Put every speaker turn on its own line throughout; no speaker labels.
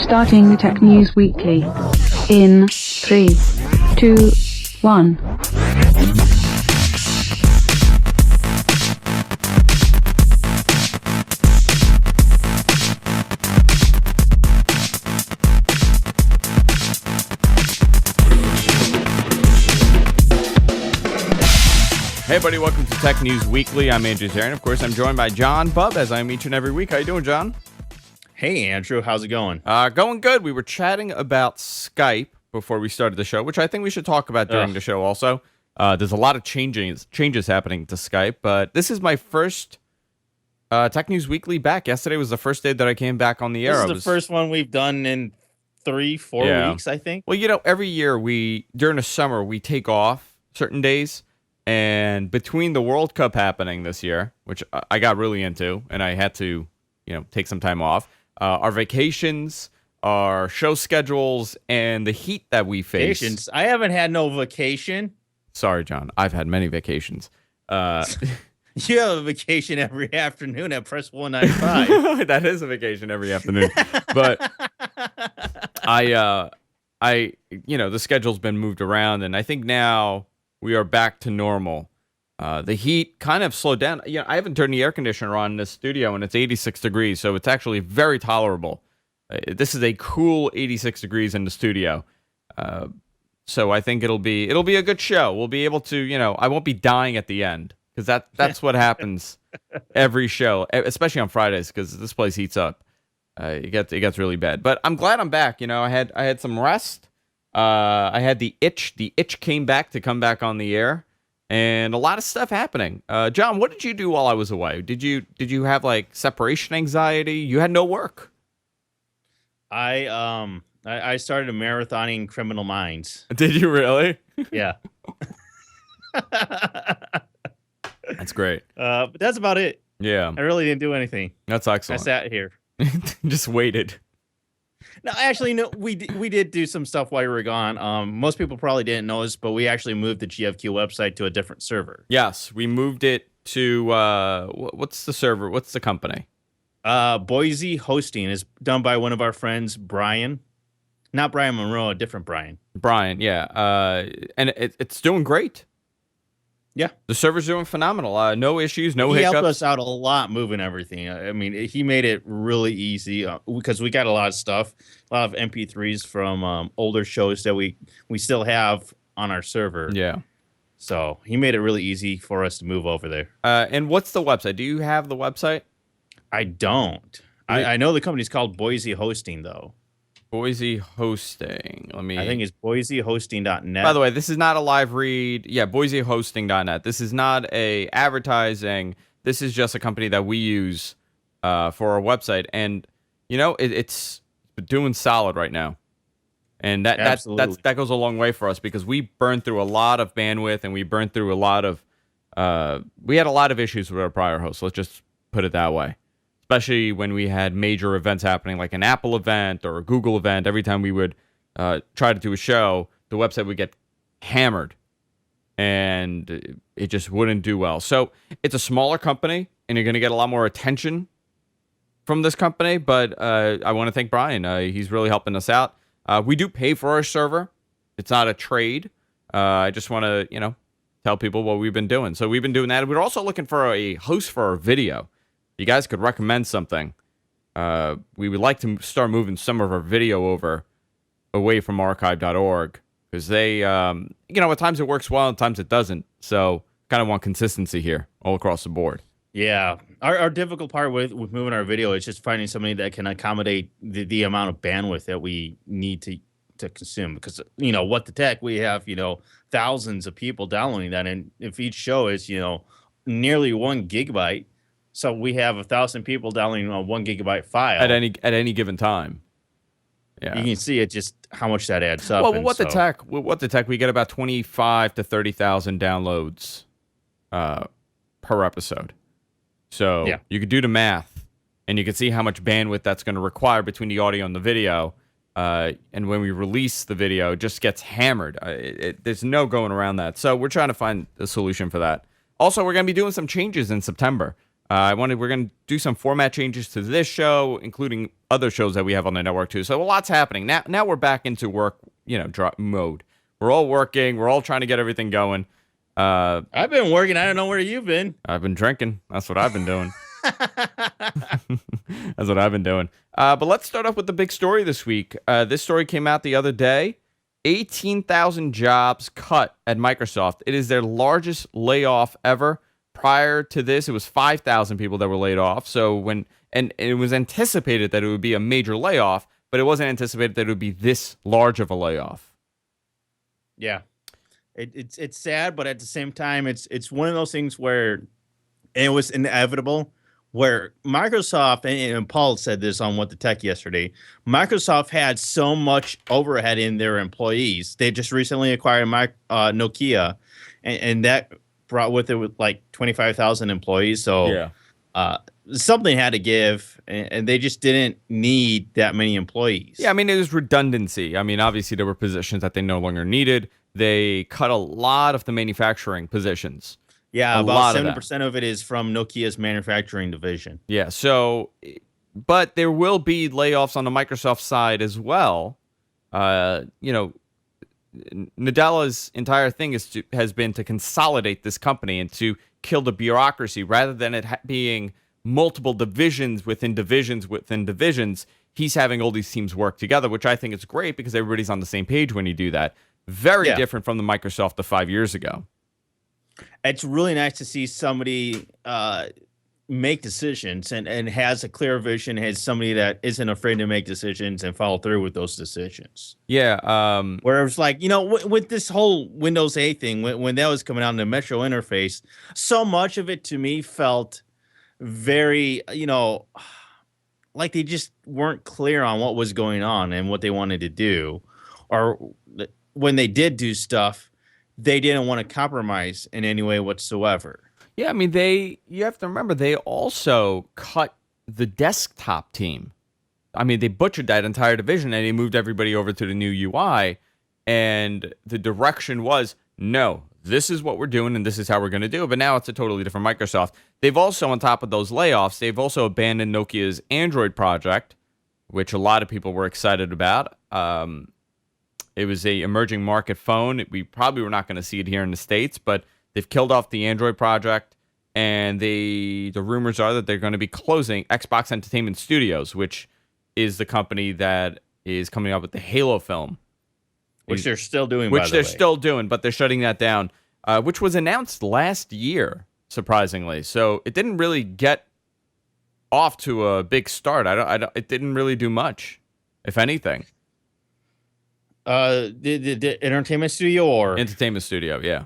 Starting Tech News Weekly in 3, 2, 1.
Hey everybody, welcome to Tech News Weekly. I'm Andrew Zarin. Of course, I'm joined by John Bubb, as I am each and every week. How you doing, John?
Hey, Andrew. How's it going?
Going good. We were chatting about Skype before we started the show, which I think we should talk about during the show also. There's a lot of changes happening to Skype, but this is my first Tech News Weekly back. Yesterday was the first day that I came back on the air.
This is the first one we've done in 3-4 weeks, I think.
Well, every year during the summer, we take off certain days. And between the World Cup happening this year, which I got really into, and I had to, take some time off, our vacations, our show schedules, and the heat that we face.
Vacations? I haven't had no vacation.
Sorry, John. I've had many vacations.
You have a vacation every afternoon at Press 195.
That is a vacation every afternoon. But the schedule's been moved around, and I think now we are back to normal. The heat kind of slowed down. I haven't turned the air conditioner on in this studio, and it's 86 degrees, so it's actually very tolerable. This is a cool 86 degrees in the studio. So I think it'll be a good show. We'll be able to, I won't be dying at the end, because that's what happens every show, especially on Fridays, because this place heats up. It gets really bad. But I'm glad I'm back. I had some rest. I had the itch. The itch came back to come back on the air, and a lot of stuff happening. John, what did you do while I was away? Did you have like separation anxiety? You had no work.
I started marathoning Criminal Minds.
Did you really?
Yeah.
That's great.
But that's about it.
Yeah.
I really didn't do anything.
That's excellent.
I sat here.
Just waited.
No, actually, no. We did do some stuff while you were gone. Most people probably didn't notice, but we actually moved the GFQ website to a different server.
Yes, we moved it to what's the server? What's the company?
Boise Hosting is done by one of our friends, Brian. Not Brian Monroe, a different Brian.
Brian, yeah. And it's doing great.
Yeah.
The server's doing phenomenal. No issues, no hiccups.
He helped us out a lot moving everything. I mean, he made it really easy because we got a lot of stuff, a lot of MP3s from older shows that we still have on our server.
Yeah.
So he made it really easy for us to move over there.
And what's the website? Do you have the website?
I don't. I know the company's called Boise Hosting, though.
Boise Hosting.
I think it's boisehosting.net.
By the way, this is not a live read. Yeah, boisehosting.net. This is not a advertising. This is just a company that we use for our website. And, it's doing solid right now. And that goes a long way for us because we burned through a lot of bandwidth and we burned through a lot of we had a lot of issues with our prior host. Let's just put it that way. Especially when we had major events happening, like an Apple event or a Google event. Every time we would try to do a show, the website would get hammered, and it just wouldn't do well. So it's a smaller company, and you're going to get a lot more attention from this company. But I want to thank Brian. He's really helping us out. We do pay for our server. It's not a trade. I just want to, tell people what we've been doing. So we've been doing that. We're also looking for a host for our video. You guys could recommend something. We would like to start moving some of our video away from archive.org because they, at times it works well, at times it doesn't. So kind of want consistency here all across the board.
Yeah. Our difficult part with moving our video is just finding somebody that can accommodate the amount of bandwidth that we need to consume because, What the Tech, we have, thousands of people downloading that. And if each show is, nearly 1 gigabyte, so we have 1,000 people downloading a 1 gigabyte file
at any given time. Yeah,
you can see it just how much that adds up.
Well, what the tech, we get about 25 to 30,000 downloads per episode. So you could do the math, and you can see how much bandwidth that's going to require between the audio and the video. And when we release the video, it just gets hammered. There's no going around that. So we're trying to find a solution for that. Also, we're going to be doing some changes in September. We're going to do some format changes to this show, including other shows that we have on the network too. So a lot's happening. Now we're back into work, mode. We're all working. We're all trying to get everything going.
I've been working. I don't know where you've been.
I've been drinking. That's what I've been doing. That's what I've been doing. But let's start off with the big story this week. This story came out the other day. 18,000 jobs cut at Microsoft. It is their largest layoff ever. Prior to this, it was 5,000 people that were laid off. And it was anticipated that it would be a major layoff, but it wasn't anticipated that it would be this large of a layoff.
Yeah, it's sad, but at the same time, it's one of those things where it was inevitable. Where Microsoft, and Paul said this on What the Tech yesterday, Microsoft had so much overhead in their employees. They just recently acquired Nokia, and that brought with it like 25,000 employees. So something had to give, and they just didn't need that many employees.
Yeah, I mean, it was redundancy. I mean, obviously, there were positions that they no longer needed. They cut a lot of the manufacturing positions.
Yeah, about 70% of it is from Nokia's manufacturing division.
Yeah, but there will be layoffs on the Microsoft side as well. Nadella's entire thing has been to consolidate this company and to kill the bureaucracy rather than it being multiple divisions within divisions within divisions. He's having all these teams work together, which I think is great because everybody's on the same page when you do that. Very different from the Microsoft of 5 years ago.
It's really nice to see somebody make decisions and has a clear vision, has somebody that isn't afraid to make decisions and follow through with those decisions.
Yeah.
Where it's like, with this whole Windows 8 thing, when that was coming out in the Metro interface, so much of it to me felt very, like they just weren't clear on what was going on and what they wanted to do. Or when they did do stuff, they didn't want to compromise in any way whatsoever.
Yeah, I mean, you have to remember, they also cut the desktop team. I mean, they butchered that entire division, and they moved everybody over to the new UI, and the direction was, no, this is what we're doing, and this is how we're going to do it, but now it's a totally different Microsoft. They've also, on top of those layoffs, they've also abandoned Nokia's Android project, which a lot of people were excited about. It was a emerging market phone. We probably were not going to see it here in the States, but they've killed off the Android project, and the rumors are that they're going to be closing Xbox Entertainment Studios, which is the company that is coming up with the Halo film.
Which they're still doing,
Which they're still doing, but they're shutting that down, which was announced last year, surprisingly. So it didn't really get off to a big start. It didn't really do much, if anything.
The entertainment studio or
entertainment studio, yeah.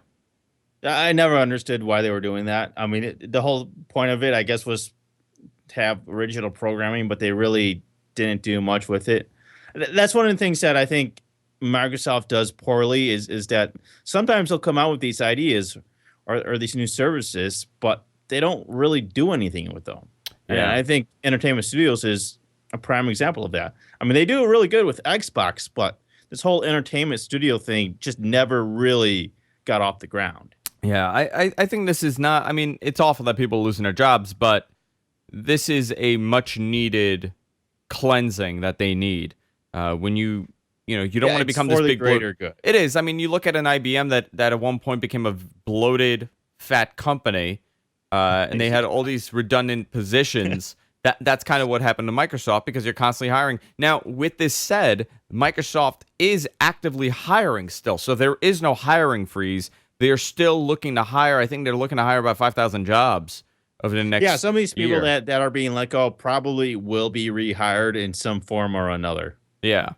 I never understood why they were doing that. I mean, the whole point of it, I guess, was to have original programming, but they really didn't do much with it. That's one of the things that I think Microsoft does poorly is that sometimes they'll come out with these ideas or these new services, but they don't really do anything with them. Yeah. And I think Entertainment Studios is a prime example of that. I mean, they do it really good with Xbox, but this whole entertainment studio thing just never really got off the ground.
Yeah, I think this is not, I mean, it's awful that people are losing their jobs, but this is a much needed cleansing that they need. When you don't want to become this big
greater good.
It is. I mean, you look at an IBM that at one point became a bloated, fat company, and they had all these redundant positions. That's kind of what happened to Microsoft because you're constantly hiring. Now, with this said, Microsoft is actively hiring still, so there is no hiring freeze. They are still looking to hire. I think they're looking to hire about 5,000 jobs over the next year.
Yeah, some of these people that are being let go probably will be rehired in some form or another.
Yeah.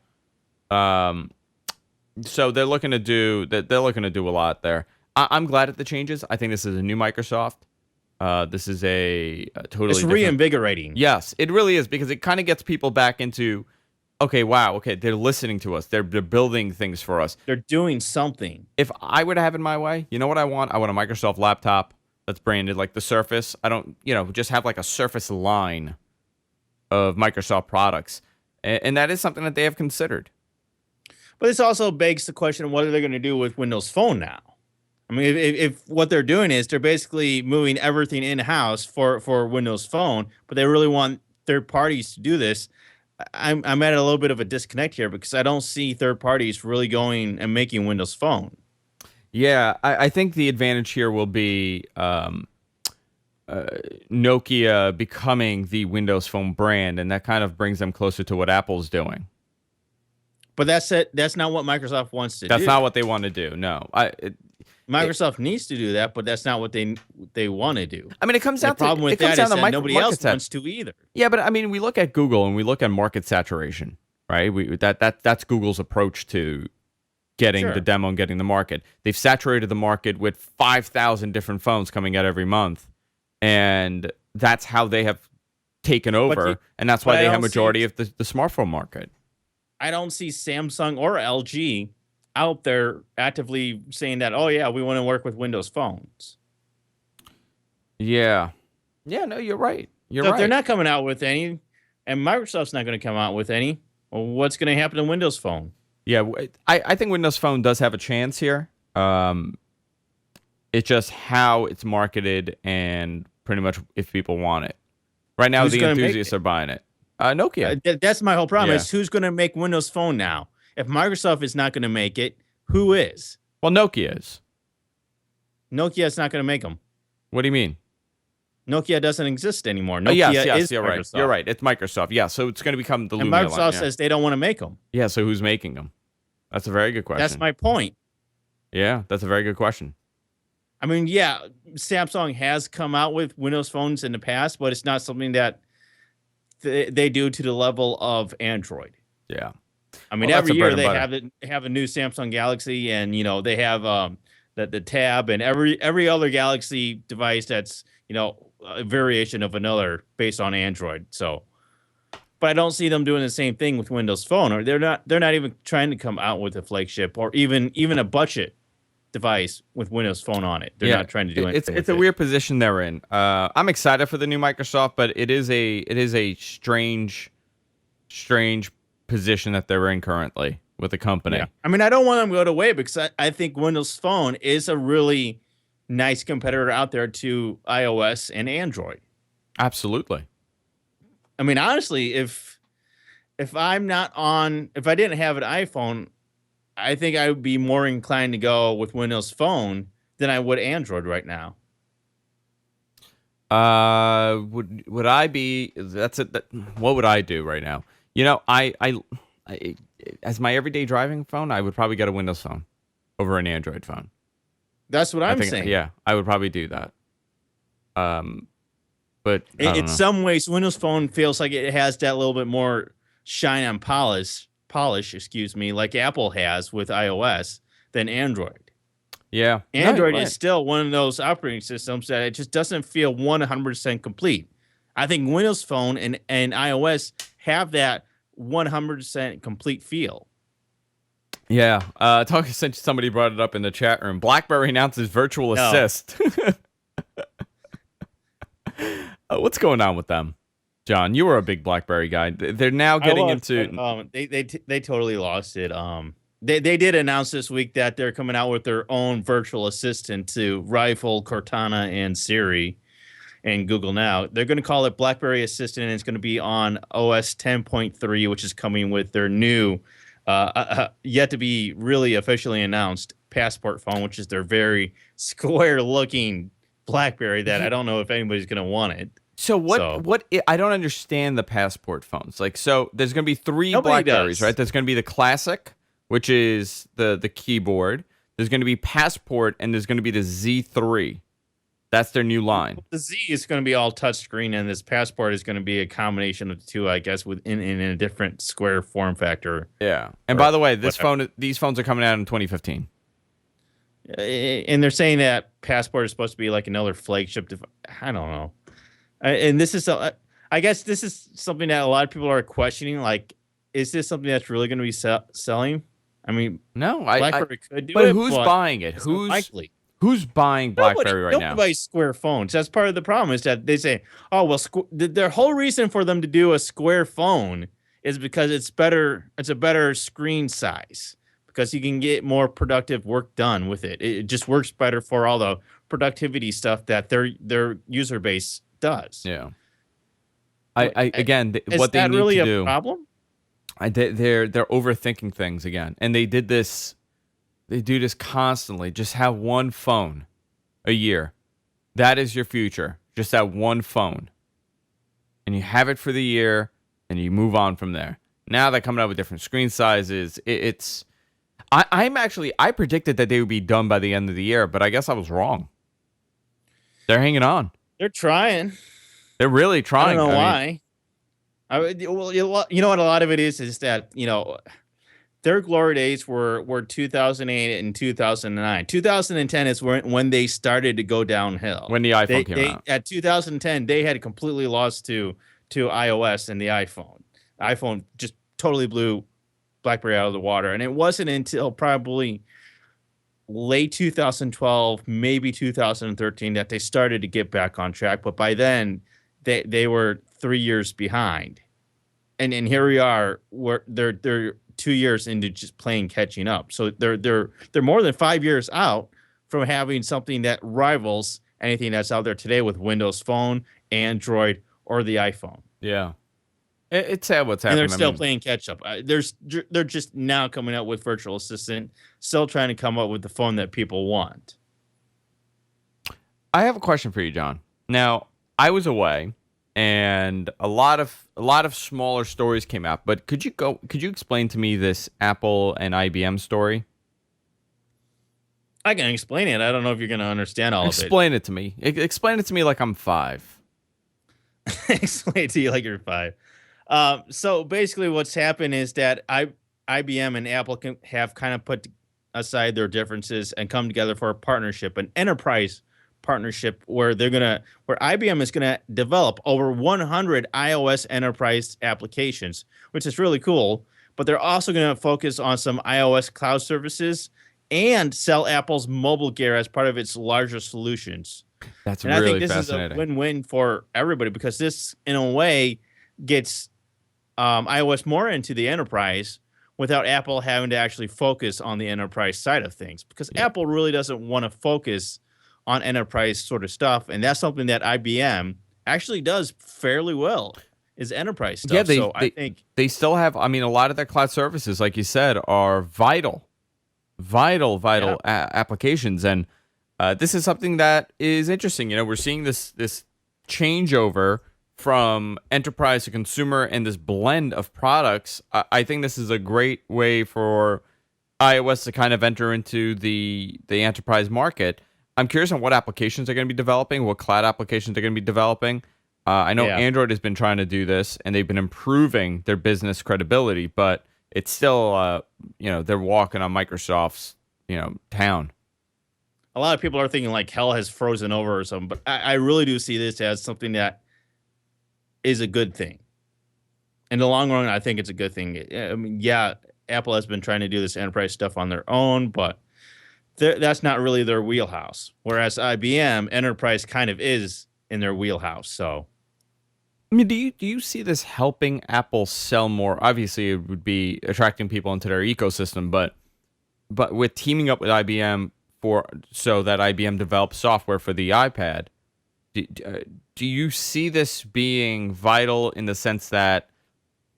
So they're looking to do that. They're looking to do a lot there. I'm glad at the changes. I think this is a new Microsoft. This is a totally
It's reinvigorating.
Yes, it really is because it kind of gets people back into, okay, wow, okay, they're listening to us. They're building things for us.
They're doing something.
If I were to have it my way, you know what I want? I want a Microsoft laptop that's branded like the Surface. I don't, just have like a Surface line of Microsoft products. And that is something that they have considered.
But this also begs the question, what are they going to do with Windows Phone now? I mean, if what they're doing is they're basically moving everything in house for Windows Phone, but they really want third parties to do this. I'm at a little bit of a disconnect here because I don't see third parties really going and making Windows Phone.
Yeah, I think the advantage here will be Nokia becoming the Windows Phone brand, and that kind of brings them closer to what Apple's doing.
But that's it. That's not what Microsoft wants to do.
That's not what they want to do. No,
Microsoft needs to do that, but that's not what they want to do.
I mean, it comes down
The problem with
it comes
that
down
is
to
that nobody else
market
wants to either.
Yeah, but I mean, we look at Google and we look at market saturation, right? That's Google's approach to getting the demo and getting the market. They've saturated the market with 5,000 different phones coming out every month, and that's how they have taken over, and that's why they have majority of the smartphone market.
I don't see Samsung or LG out there actively saying that, oh yeah, we want to work with Windows phones.
Yeah. No, you're right.
So if they're not coming out with any, and Microsoft's not going to come out with any, well, what's going to happen to Windows Phone?
Yeah, I think Windows Phone does have a chance here. It's just how it's marketed and pretty much if people want it. Right now, the enthusiasts are buying it. Nokia.
That's my whole problem is who's going to make Windows Phone now? If Microsoft is not going to make it, who is?
Well, Nokia is.
Nokia's not going to make them.
What do you mean?
Nokia doesn't exist anymore. Nokia
yes,
is
you're
Microsoft.
right. You're right. It's Microsoft. Yeah, so it's going to become the Lumia line.
And Microsoft says they don't want to make them.
Yeah, so who's making them? That's a very good question.
That's my point.
Yeah, that's a very good question.
I mean, yeah, Samsung has come out with Windows phones in the past, but it's not something that they do to the level of Android.
Yeah.
I mean, every year they have a new Samsung Galaxy, and they have the Tab and every other Galaxy device that's a variation of another based on Android. So, but I don't see them doing the same thing with Windows Phone, or they're not even trying to come out with a flagship or even a budget device with Windows Phone on it. They're not trying to do anything.
It's a weird position they're in. I'm excited for the new Microsoft, but it is a strange position that they're in currently with the company.
Yeah. I mean, I don't want them to go away because I think Windows Phone is a really nice competitor out there to iOS and Android.
Absolutely.
I mean, honestly, if I didn't have an iPhone, I think I would be more inclined to go with Windows Phone than I would Android right now.
Would I be? That's it. What would I do right now? I as my everyday driving phone, I would probably get a Windows Phone over an Android phone.
That's what I'm saying.
Yeah, I would probably do that. But
in some ways, Windows Phone feels like it has that little bit more shine and polish, like Apple has with iOS than Android.
Yeah.
Android is still one of those operating systems that it just doesn't feel 100% complete. I think Windows Phone and iOS have that 100% complete feel.
Yeah. Since somebody brought it up in the chat room, BlackBerry announces virtual assist. What's going on with them? John, you were a big BlackBerry guy. They're now getting into...
They totally lost it. They did announce this week that they're coming out with their own virtual assistant to rival Cortana and Siri and Google Now. They're going to call it BlackBerry Assistant, and it's going to be on OS 10.3, which is coming with their new, yet to be really officially announced, Passport phone, which is their very square-looking BlackBerry that I don't know if anybody's going to want it.
So what I don't understand the Passport phones. Like, so there's going to be three BlackBerries, right? There's going to be the Classic, which is the keyboard. There's going to be Passport, and there's going to be the Z3. That's their new line.
The Z is going to be all touchscreen, and this Passport is going to be a combination of the two, I guess, in a different square form factor.
Yeah. And by the way, these phones are coming out in 2015.
And they're saying that Passport is supposed to be like another flagship device. I don't know. And this is, I guess this is something that a lot of people are questioning. Like, is this something that's really going to be selling? I mean,
no,
BlackBerry could do
but
it.
Who's buying it? Who's buying BlackBerry right now?
Nobody buys square phones. That's part of the problem is that they say, oh, well, their whole reason for them to do a square phone is because it's better. It's a better screen size because you can get more productive work done with it. It just works better for all the productivity stuff that their user base does.
Yeah.
Is
What they
that
need
really
to
a
do,
problem?
they're overthinking things again, and they did this. They do this constantly. Just have one phone a year. That is your future. Just that one phone, and you have it for the year, and you move on from there. Now they're coming out with different screen sizes. I predicted that they would be done by the end of the year, but I guess I was wrong. They're hanging on.
They're trying.
They're really
I
trying.
don't know
I mean,
why. Well, you know what? A lot of it is that their glory days were 2008 and 2009. 2010 is when they started to go downhill.
when the iPhone came out.
At 2010, they had completely lost to iOS and the iPhone. iPhone just totally blew BlackBerry out of the water, and it wasn't until probably late 2012, maybe 2013, that they started to get back on track. But by then, they were 3 years behind, and here we are. They're 2 years into just playing catching up. So they're more than 5 years out from having something that rivals anything that's out there today with Windows Phone, Android, or the iPhone.
Yeah. It's sad what's
And
happening.
they're still playing catch up. They're just now coming out with Virtual Assistant, still trying to come up with the phone that people want.
I have a question for you, John. Now, I was away, and a lot of smaller stories came out. But could you explain to me this Apple and IBM story?
I can explain it. I don't know if you're going to understand all of it.
Explain it to me. Explain it to me like I'm 5.
Explain it to you like you're 5. So basically, what's happened is that IBM and Apple have kind of put aside their differences and come together for a partnership, an enterprise partnership, where IBM is gonna develop over 100 iOS enterprise applications, which is really cool. But they're also gonna focus on some iOS cloud services and sell Apple's mobile gear as part of its larger solutions.
That's
and
really
I think this
fascinating.
is a win-win for everybody, because this, in a way, gets iOS more into the enterprise without Apple having to actually focus on the enterprise side of things, because Apple really doesn't want to focus on enterprise sort of stuff. And that's something that IBM actually does fairly well, is enterprise stuff.
Yeah,
I think
they still have, I mean, a lot of their cloud services, like you said, are vital applications. And this is something that is interesting. We're seeing this changeover from enterprise to consumer and this blend of products. I think this is a great way for iOS to kind of enter into the enterprise market. I'm curious on what applications they're going to be developing, what cloud applications they're going to be developing. I know Android has been trying to do this, and they've been improving their business credibility, but it's still, they're walking on Microsoft's, town.
a lot of people are thinking like hell has frozen over or something, but I really do see this as something that is a good thing. In the long run, I think it's a good thing. I mean, Apple has been trying to do this enterprise stuff on their own, but that's not really their wheelhouse. Whereas IBM, enterprise kind of is in their wheelhouse. So,
I mean, do you see this helping Apple sell more? Obviously, it would be attracting people into their ecosystem, but with teaming up with IBM so that IBM develops software for the iPad, do you see this being vital in the sense that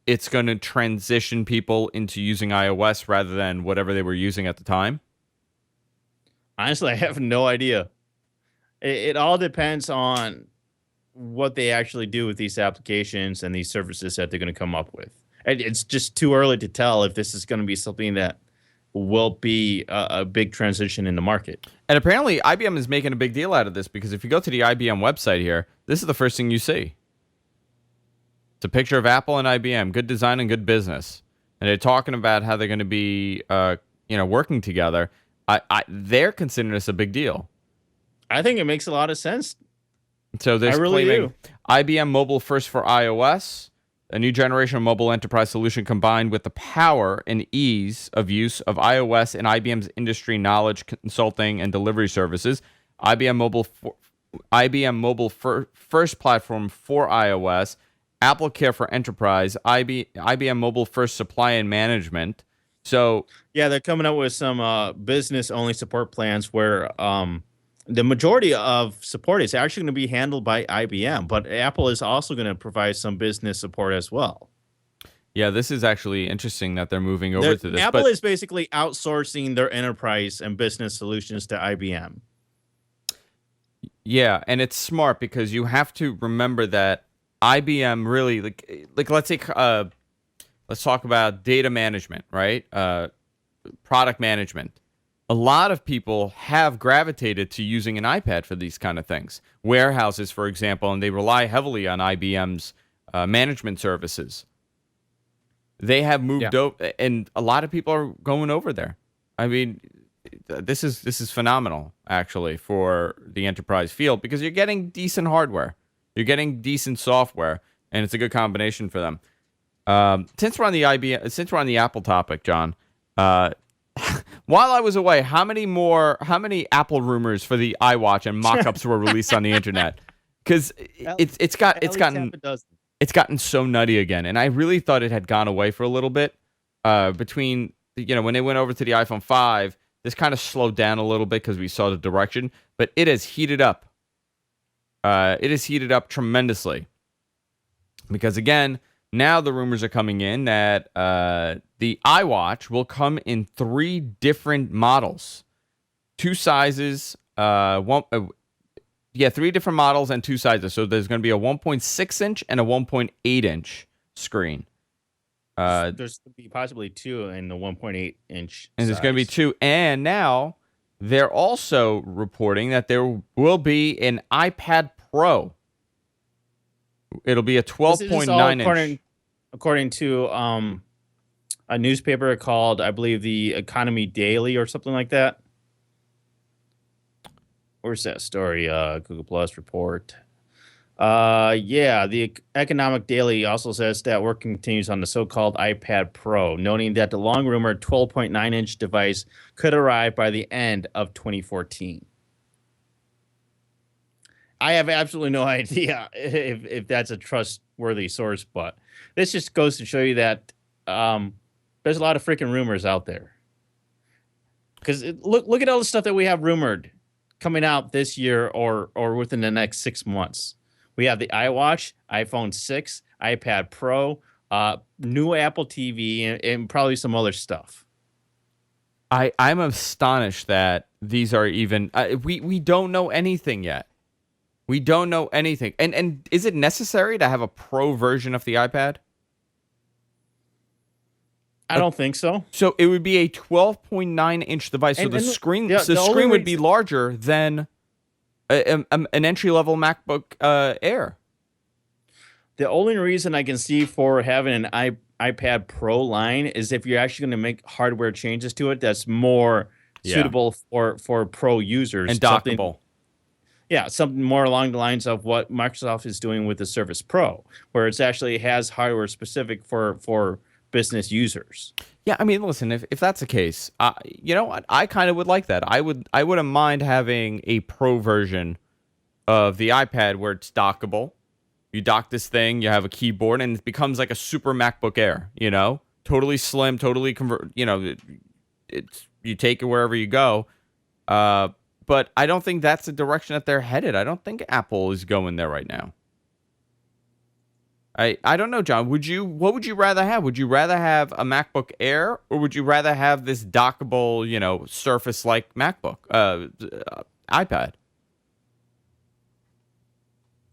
it's going to transition people into using iOS rather than whatever they were using at the time?
honestly, I have no idea. It all depends on what they actually do with these applications and these services that they're going to come up with. It's just too early to tell if this is going to be something that will be a big transition in the market.
And apparently IBM is making a big deal out of this, because if you go to the IBM website here, this is the first thing you see. It's a picture of Apple and IBM, good design and good business. And they're talking about how they're going to be, working together. They're considering this a big deal.
I think it makes a lot of sense.
So they're
really
claiming IBM Mobile First for iOS, a new generation of mobile enterprise solution combined with the power and ease of use of iOS and IBM's industry knowledge, consulting, and delivery services. IBM Mobile First platform for iOS, Apple Care for Enterprise, IBM Mobile First Supply and Management, So
Yeah, they're coming up with some business only support plans where the majority of support is actually going to be handled by IBM, but Apple is also going to provide some business support as well.
yeah, this is actually interesting that they're moving over to this.
Apple
But
is basically outsourcing their enterprise and business solutions to IBM.
yeah, and it's smart because you have to remember that IBM really like let's talk about data management, right? Product management. A lot of people have gravitated to using an iPad for these kind of things. Warehouses, for example, and they rely heavily on IBM's management services. They have moved over, and a lot of people are going over there. I mean, this is phenomenal actually for the enterprise field because you're getting decent hardware, you're getting decent software, and it's a good combination for them. Since we're on the Apple topic, John, while I was away, how many Apple rumors for the iWatch and mock-ups were released on the internet? Because it's gotten so nutty again, and I really thought it had gone away for a little bit. Between when they went over to the iPhone 5, this kind of slowed down a little bit because we saw the direction, but it has heated up. It has heated up tremendously because again, now the rumors are coming in that the iWatch will come in 3 different models, 2 sizes, 3 different models and 2 sizes. So there's going to be a 1.6 inch and a 1.8 inch screen.
There's going to be possibly 2 in the 1.8 inch.
And there's going to be 2. And now they're also reporting that there will be an iPad Pro. It'll be a 12.9 inch.
According to a newspaper called, I believe, the Economy Daily or something like that. Where's that story? Google Plus report. The Economic Daily also says that work continues on the so-called iPad Pro, noting that the long-rumored 12.9-inch device could arrive by the end of 2014. I have absolutely no idea if that's a trustworthy source, but this just goes to show you that there's a lot of freaking rumors out there. Because look at all the stuff that we have rumored coming out this year or within the next 6 months. We have the iWatch, iPhone 6, iPad Pro, new Apple TV, and probably some other stuff.
I'm astonished that these are even... we don't know anything yet. We don't know anything. And is it necessary to have a pro version of the iPad?
I don't think so.
So it would be a 12.9-inch device. So the screen would be larger than an entry-level MacBook Air.
The only reason I can see for having an iPad Pro line is if you're actually going to make hardware changes to it that's more suitable for pro users.
And dockable.
Something more along the lines of what Microsoft is doing with the Surface Pro, where it actually has hardware specific for business users.
Yeah, I mean, listen, if that's the case, you know what? I kind of would like that. I wouldn't mind having a pro version of the iPad where it's dockable. You dock this thing, you have a keyboard, and it becomes like a super MacBook Air, Totally slim, totally convert, you take it wherever you go. But I don't think that's the direction that they're headed. I don't think Apple is going there right now. I don't know, John. What would you rather have? Would you rather have a MacBook Air or would you rather have this dockable, Surface-like MacBook, iPad?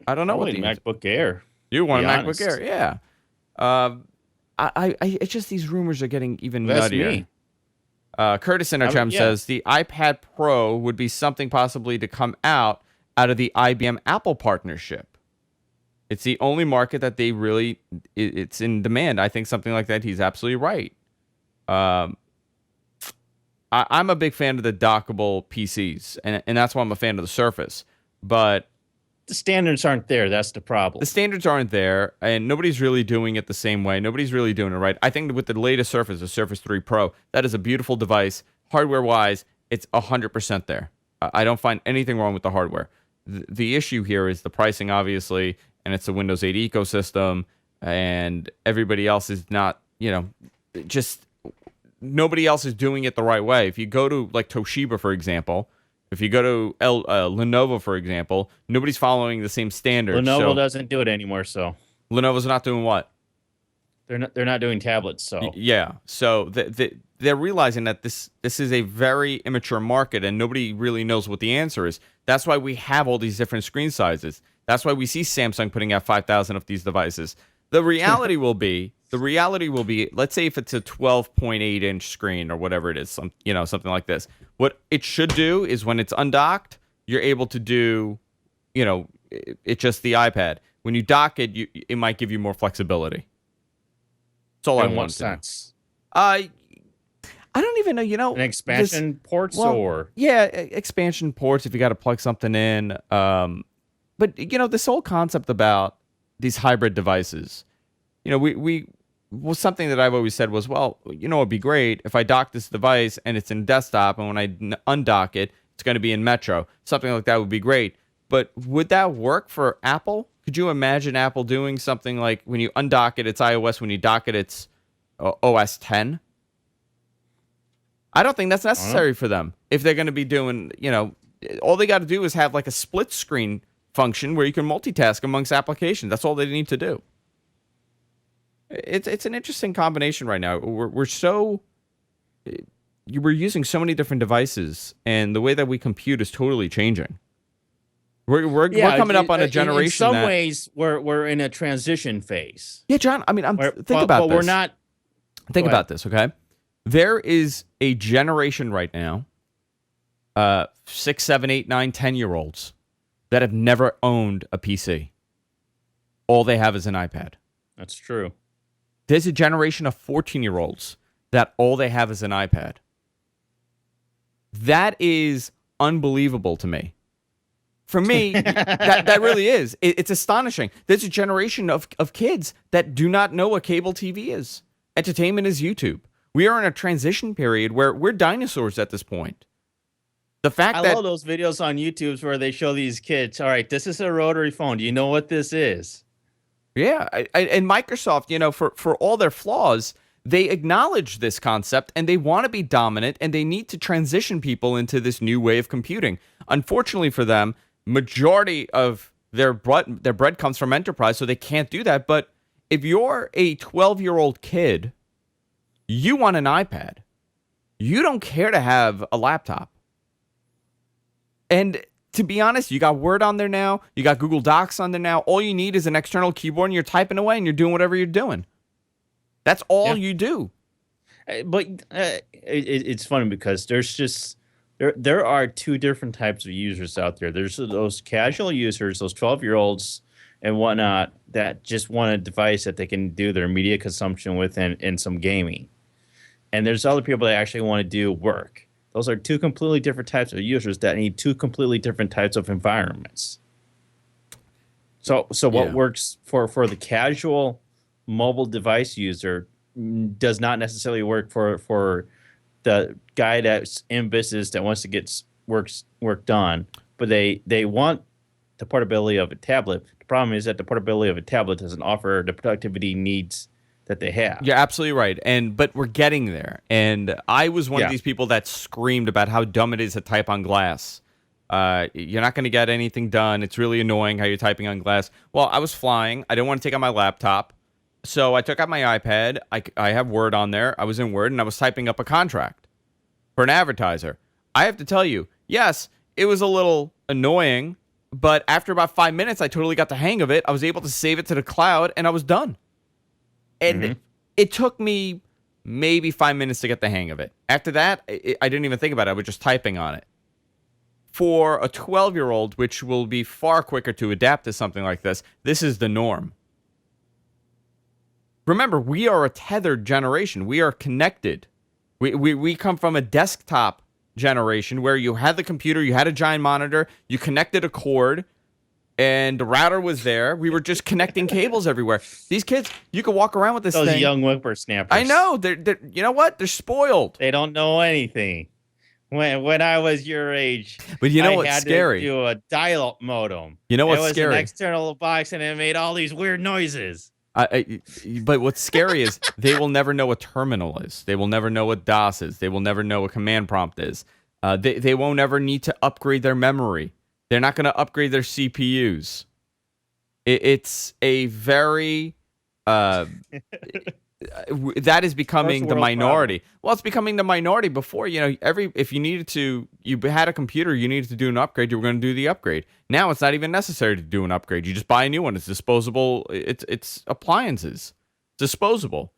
I don't know what the
MacBook Air.
You want a MacBook Air, yeah. It's just these rumors are getting even nuttier. Me. Curtis in our chat says the iPad Pro would be something possibly to come out of the IBM Apple partnership. It's the only market that they really it's in demand. I think something like that. He's absolutely right. I'm a big fan of the dockable PCs, and that's why I'm a fan of the Surface. But
the standards aren't there. That's the problem.
The standards aren't there, and nobody's really doing it the same way. Nobody's really doing it right. I think with the latest Surface, the Surface 3 Pro, that is a beautiful device. Hardware-wise, it's 100% there. I don't find anything wrong with the hardware. The issue here is the pricing, obviously, and it's a Windows 8 ecosystem, and everybody else is not, just nobody else is doing it the right way. If you go to like Toshiba, for example, if you go to Lenovo, for example, nobody's following the same standards.
Lenovo doesn't do it anymore, so
Lenovo's not doing what?
they're not doing tablets. So
Yeah. So they're realizing that this is a very immature market and nobody really knows what the answer is. That's why we have all these different screen sizes. That's why we see Samsung putting out 5,000 of these devices. The reality will be, let's say if it's a 12.8 inch screen or whatever it is, something like this. What it should do is when it's undocked, you're able to do, it's just the iPad. When you dock it, it might give you more flexibility. That's all I want.
In what sense?
I don't even know.
An expansion ports or
expansion ports if you got to plug something in. But this whole concept about these hybrid devices, we was something that I've always said was, well, it'd be great if I dock this device and it's in desktop, and when I undock it, it's going to be in Metro. Something like that would be great. But would that work for Apple? Could you imagine Apple doing something like when you undock it, it's iOS. When you dock it, it's OS 10? I don't think that's necessary for them. If they're going to be doing, all they got to do is have like a split screen function where you can multitask amongst applications. That's all they need to do. It's an interesting combination right now. We're using so many different devices, and the way that we compute is totally changing. We're coming up on a generation.
In some ways, we're in a transition phase.
Yeah, John. I mean, think about this.
We're not.
Think about this, okay? There is a generation right now, 6, 7, 8, 9, 10-year-olds that have never owned a PC. All they have is an iPad.
That's true.
There's a generation of 14-year-olds that all they have is an iPad. That is unbelievable to me. For me, that really is. It's astonishing. There's a generation of kids that do not know what cable TV is. Entertainment is YouTube. We are in a transition period where we're dinosaurs at this point. The fact
I love those videos on YouTube where they show these kids, all right, this is a rotary phone. Do you know what this is?
Yeah, and Microsoft, for all their flaws, they acknowledge this concept and they want to be dominant and they need to transition people into this new way of computing. Unfortunately for them, majority of their bread comes from enterprise, so they can't do that. But if you're a 12-year-old kid, you want an iPad. You don't care to have a laptop. And to be honest, you got Word on there now. You got Google Docs on there now. All you need is an external keyboard and you're typing away and you're doing whatever you're doing. That's all you do.
But it's funny because there's just there are two different types of users out there. There's those casual users, those 12-year-olds and whatnot that just want a device that they can do their media consumption with and some gaming. And there's other people that actually want to do work. Those are two completely different types of users that need two completely different types of environments. So what works for the casual mobile device user does not necessarily work for the guy that's in business that wants to get work done. But they want the portability of a tablet. The problem is that the portability of a tablet doesn't offer the productivity needs that they have.
You're absolutely right. But we're getting there. And I was one of these people that screamed about how dumb it is to type on glass. You're not going to get anything done. It's really annoying how you're typing on glass. Well, I was flying. I didn't want to take out my laptop. So I took out my iPad. I have Word on there. I was in Word and I was typing up a contract for an advertiser. I have to tell you, yes, it was a little annoying, but after about 5 minutes, I totally got the hang of it. I was able to save it to the cloud and I was done. And it took me maybe 5 minutes to get the hang of it. After that, I didn't even think about it. I was just typing on it. For a 12-year-old, which will be far quicker to adapt to something like this is the norm. Remember, we are a tethered generation. We are connected. We come from a desktop generation where you had the computer, you had a giant monitor, you connected a cord, and the router was there. We were just connecting cables everywhere. These kids, you could walk around with this thing.
Those young whippersnappers.
I know. They're you know what? They're spoiled.
They don't know anything. When I was your age,
but you know
I
what's
had
scary?
To do a dial-up modem.
You know what's scary?
It was an external box, and it made all these weird noises.
But what's scary is they will never know what terminal is. They will never know what DOS is. They will never know what command prompt is. They won't ever need to upgrade their memory. They're not going to upgrade their CPUs. It's a very that is becoming the minority. Problem. Well, it's becoming the minority. Before, if you needed to, you had a computer, you needed to do an upgrade, you were going to do the upgrade. Now it's not even necessary to do an upgrade. You just buy a new one. It's disposable. It's appliances. It's disposable.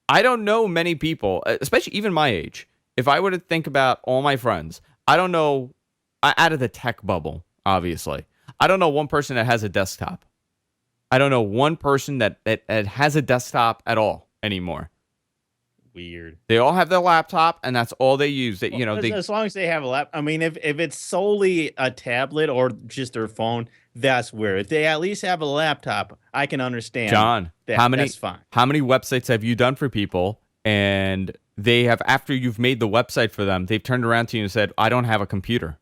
I don't know many people, especially even my age. If I were to think about all my friends, I don't know, out of the tech bubble, obviously, I don't know one person that has a desktop. I don't know one person that has a desktop at all anymore.
Weird.
They all have their laptop, and that's all they use. That
as long as they have a laptop. I mean, if it's solely a tablet or just their phone, that's weird. If they at least have a laptop, I can understand.
John,
that's fine.
How many websites have you done for people, and they have, after you've made the website for them, they've turned around to you and said, "I don't have a computer."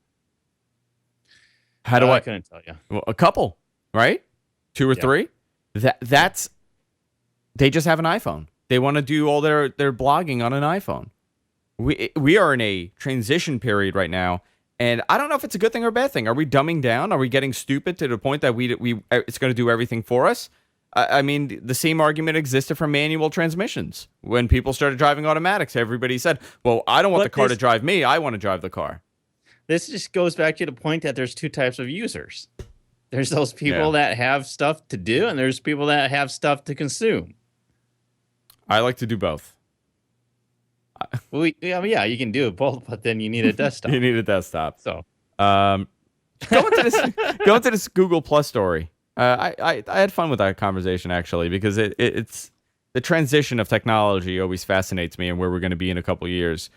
How do I
couldn't tell you.
Well, a couple, right? 2 or 3. That's they just have an iPhone. They want to do all their blogging on an iPhone. We are in a transition period right now, and I don't know if it's a good thing or a bad thing. Are we dumbing down? Are we getting stupid to the point that we it's going to do everything for us? I mean, the same argument existed for manual transmissions. When people started driving automatics, everybody said, "Well, I don't want the car to drive me. I want to drive the car."
This just goes back to the point that there's 2 types of users. There's those people that have stuff to do, and there's people that have stuff to consume.
I like to do both.
Well, you can do it both, but then you need a desktop.
You need a desktop.
So,
go into this Google Plus story. I had fun with that conversation, actually, because it's the transition of technology always fascinates me, and where we're going to be in a couple of years.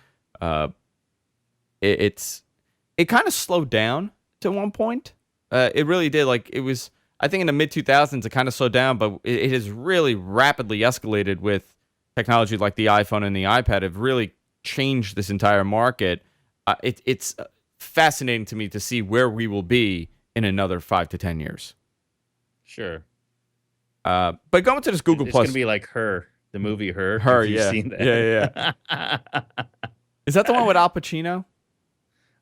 It kind of slowed down to one point. It really did. Like, it was, I think in the mid 2000s, it kind of slowed down, but it has really rapidly escalated with technology like the iPhone and the iPad have really changed this entire market. It's fascinating to me to see where we will be in another 5 to 10 years.
Sure.
But going to this Google
Plus. It's
Plus.
going to be like Her, the movie Her.
Her,
Have you seen that?
Yeah. Is that the one with Al Pacino?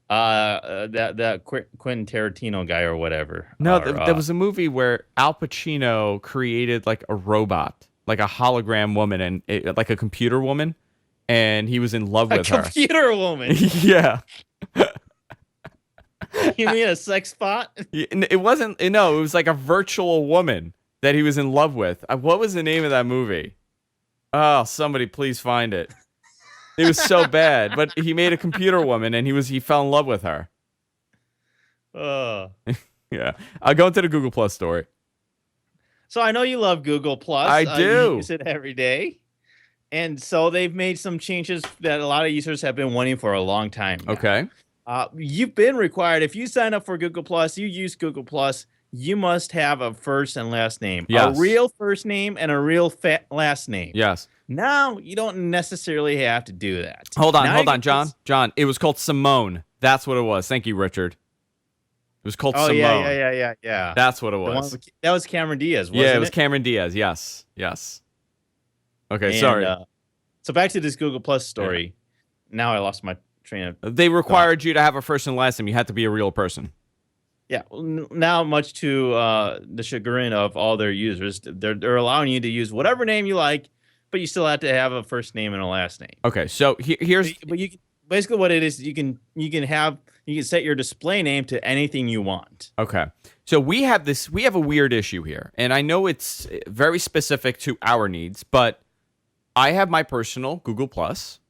That Quentin Tarantino guy or whatever.
No, there was a movie where Al Pacino created like a robot, like a hologram woman, and like a computer woman, and he was in love with her. A
computer woman?
Yeah.
You mean a sex bot?
It wasn't. No, it was like a virtual woman that he was in love with. What was the name of that movie? Oh, somebody please find it. It was so bad, but he made a computer woman, and he fell in love with her. Yeah. I'll go into the Google Plus story.
So I know you love Google Plus.
I do.
You use it every day. And so they've made some changes that a lot of users have been wanting for a long time now.
Okay.
You've been required, if you sign up for Google Plus, you use Google Plus, you must have a first and last name.
Yes.
A real first name and a real last name.
Yes.
Now, you don't necessarily have to do that.
Hold on, John. John, it was called Simone. That's what it was. Thank you, Richard. It was called Simone.
Yeah.
That's what it was.
That was Cameron Diaz, wasn't it?
Yeah, it was Cameron Diaz. Yes. Okay, sorry.
So back to this Google Plus story. Yeah. Now I lost my train of
They required you to have a first and last name. You had to be a real person.
Yeah. Now, much to the chagrin of all their users, they're allowing you to use whatever name you like, but you still have to have a first name and a last name.
Okay, so here's.
But you basically what it is. You can set your display name to anything you want.
Okay, so we have a weird issue here, and I know it's very specific to our needs, but I have my personal Google Plus,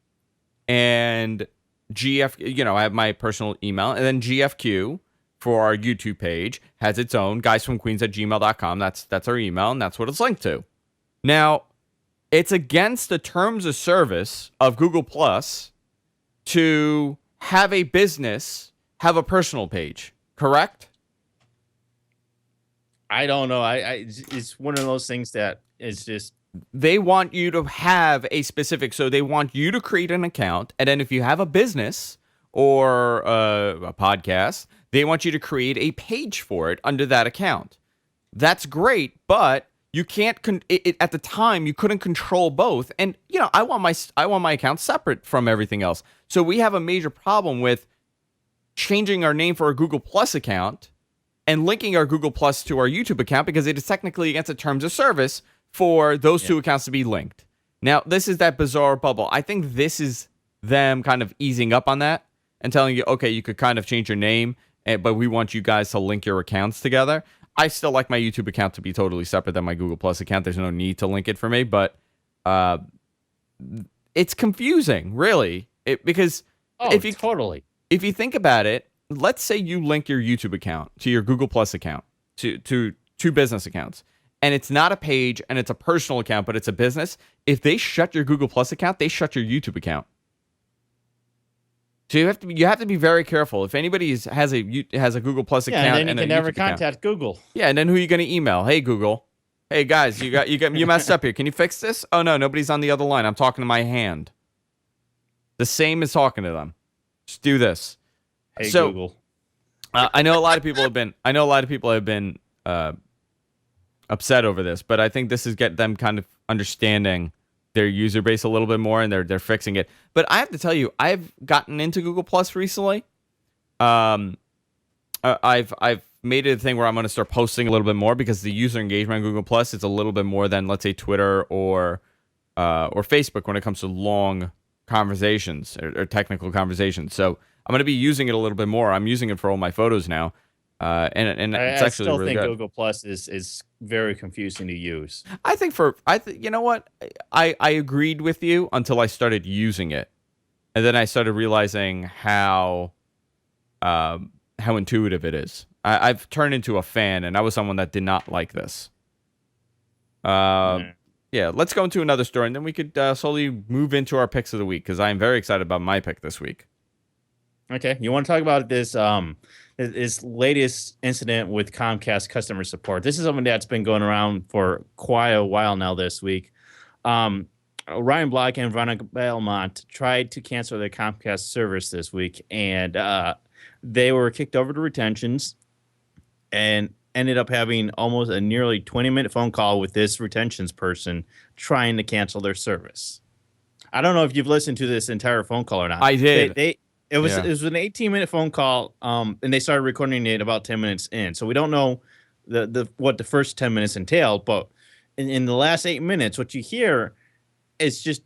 and GF. I have my personal email, and then GFQ for our YouTube page has its own guysfromqueens@gmail.com. That's our email, and that's what it's linked to. Now, it's against the terms of service of Google Plus to have a business have a personal page, correct?
I don't know. It's one of those things that is just.
They want you to have a specific, so they want you to create an account, and then if you have a business or a podcast, they want you to create a page for it under that account. That's great, but you can't at the time you couldn't control both. And I want my account separate from everything else. So we have a major problem with changing our name for our Google Plus account and linking our Google Plus to our YouTube account, because it is technically against the terms of service for those two accounts to be linked. Now, this is that bizarre bubble. I think this is them kind of easing up on that and telling you, okay, you could kind of change your name, but we want you guys to link your accounts together. I still like my YouTube account to be totally separate than my Google Plus account. There's no need to link it for me, but it's confusing, really, because if you think about it, let's say you link your YouTube account to your Google Plus account, to two business accounts, and it's not a page and it's a personal account, but it's a business. If they shut your Google Plus account, they shut your YouTube account. So you have to be very careful. If anybody has a Google Plus account,
and then you can never contact Google.
Yeah, and then who are you going to email? Hey Google, hey guys, you messed up here. Can you fix this? Oh no, nobody's on the other line. I'm talking to my hand. The same as talking to them. Just do this.
Hey Google.
I know a lot of people have been upset over this, but I think this is get them kind of understanding their user base a little bit more, and they're fixing it. But I have to tell you, I've gotten into Google Plus recently. I've made it a thing where I'm going to start posting a little bit more, because the user engagement on Google Plus is a little bit more than, let's say, Twitter or Facebook when it comes to long conversations or technical conversations. So I'm going to be using it a little bit more. I'm using it for all my photos now. And it's actually really good.
I still think Google Plus is very confusing to use.
You know what? I agreed with you until I started using it. And then I started realizing how intuitive it is. I've turned into a fan, and I was someone that did not like this. Yeah, let's go into another story, and then we could slowly move into our picks of the week, because I am very excited about my pick this week.
Okay, you want to talk about this latest incident with Comcast customer support? This is something that's been going around for quite a while now this week. Ryan Block and Veronica Belmont tried to cancel their Comcast service this week, and they were kicked over to retentions and ended up having almost a nearly 20-minute phone call with this retentions person trying to cancel their service. I don't know if you've listened to this entire phone call or not.
I did.
It was an 18-minute phone call, and they started recording it about 10 minutes in. So we don't know what the first 10 minutes entailed, but in the last 8 minutes, what you hear is just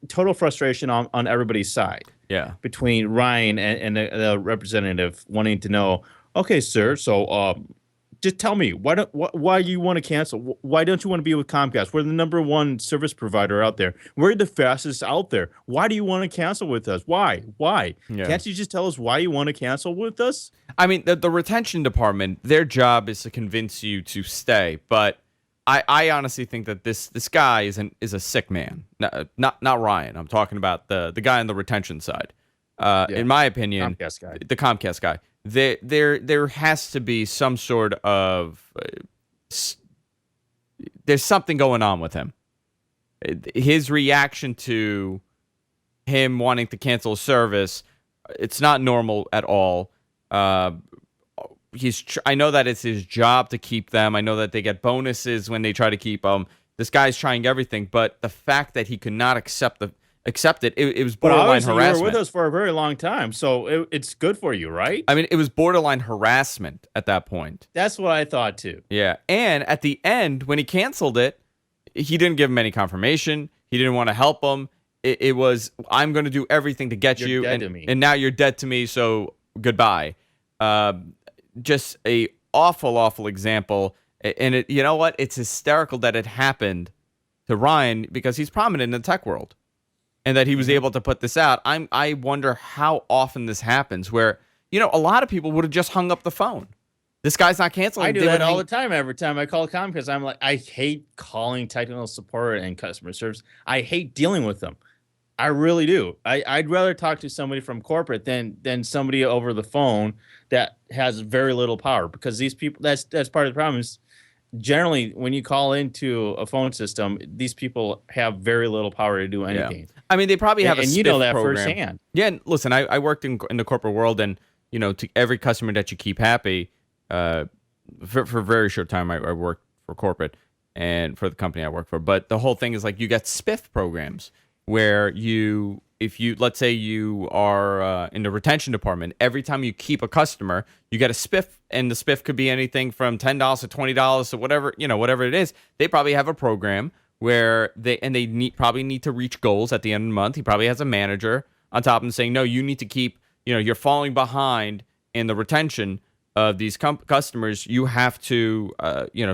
total frustration on everybody's side.
Yeah.
Between Ryan and the representative wanting to know, okay, sir, so just tell me, why you want to cancel? Why don't you want to be with Comcast? We're the #1 service provider out there. We're the fastest out there. Why do you want to cancel with us? Why? Yeah. Can't you just tell us why you want to cancel with us?
I mean, the retention department, their job is to convince you to stay. But I honestly think that this guy is a sick man. Not Ryan. I'm talking about the guy on the retention side. In my opinion, the Comcast guy. There has to be some sort of there's something going on with him. His reaction to him wanting to cancel a service, it's not normal at all. I know that it's his job to keep them. I know that they get bonuses when they try to keep them. This guy's trying everything, but the fact that he could not accept it was borderline harassment.
You were with us for a very long time, so it's good for you, right?
I mean, it was borderline harassment at that point.
That's what I thought too.
Yeah, and at the end, when he canceled it, he didn't give him any confirmation. He didn't want to help him. It was, I'm going to do everything to get you, and now you're dead to me, so goodbye. Just a awful example, and you know what? It's hysterical that it happened to Ryan, because he's prominent in the tech world. And that he was able to put this out. I wonder how often this happens, where a lot of people would have just hung up the phone. This guy's not canceling.
I do that all the time. Every time I call Comcast, I'm like, I hate calling technical support and customer service. I hate dealing with them. I really do. I'd rather talk to somebody from corporate than somebody over the phone that has very little power, because these people, that's part of the problem is, generally, when you call into a phone system, these people have very little power to do anything.
Yeah. I mean, they probably have a
and you know that
program.
firsthand.
Yeah, and listen, I worked in the corporate world, and to every customer that you keep happy, for a very short time, I worked for corporate. and for the company I work for. But the whole thing is like you get spiff programs where if you, let's say you are in the retention department, every time you keep a customer, you get a spiff, and the spiff could be anything from $10 to $20 to whatever it is. They probably have a program where they probably need to reach goals at the end of the month. He probably has a manager on top of him saying, no, you need to keep, you're falling behind in the retention of these customers. You have to,